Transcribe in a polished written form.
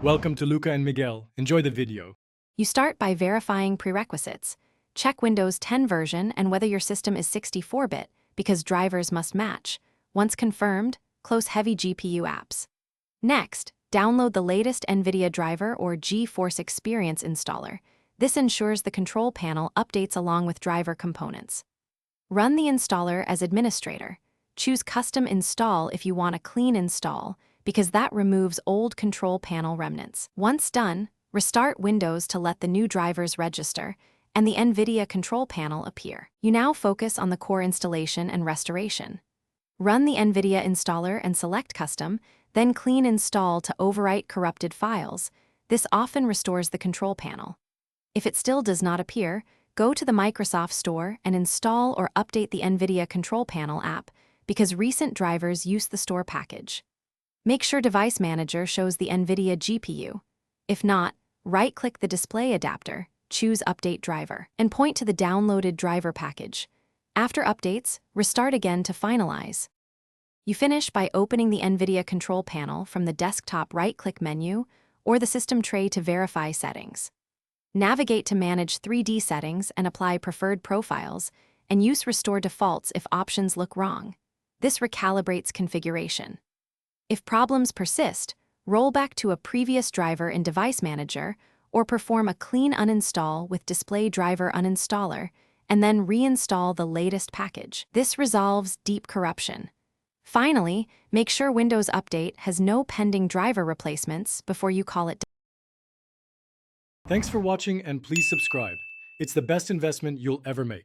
Welcome to Luca and Miguel. Enjoy the video. You start by verifying prerequisites. Check Windows 10 version and whether your system is 64-bit, because drivers must match. Once confirmed, close heavy GPU apps. Next, download the latest NVIDIA driver or GeForce Experience installer. This ensures the control panel updates along with driver components. Run the installer as administrator. Choose Custom Install if you want a clean install, because that removes old control panel remnants. Once done, restart Windows to let the new drivers register, and the NVIDIA Control Panel appear. You now focus on the core installation and restoration. Run the NVIDIA installer and select Custom, then clean install to overwrite corrupted files. This often restores the control panel. If it still does not appear, go to the Microsoft Store and install or update the NVIDIA Control Panel app, because recent drivers use the store package. Make sure Device Manager shows the NVIDIA GPU. If not, right-click the display adapter, choose Update Driver, and point to the downloaded driver package. After updates, restart again to finalize. You finish by opening the NVIDIA Control Panel from the desktop right-click menu or the system tray to verify settings. Navigate to manage 3D settings and apply preferred profiles, and use Restore Defaults if options look wrong. This recalibrates configuration. If problems persist, roll back to a previous driver in Device Manager or perform a clean uninstall with Display Driver Uninstaller and then reinstall the latest package. This resolves deep corruption. Finally, make sure Windows Update has no pending driver replacements before you call it done. Thanks for watching and please subscribe. It's the best investment you'll ever make.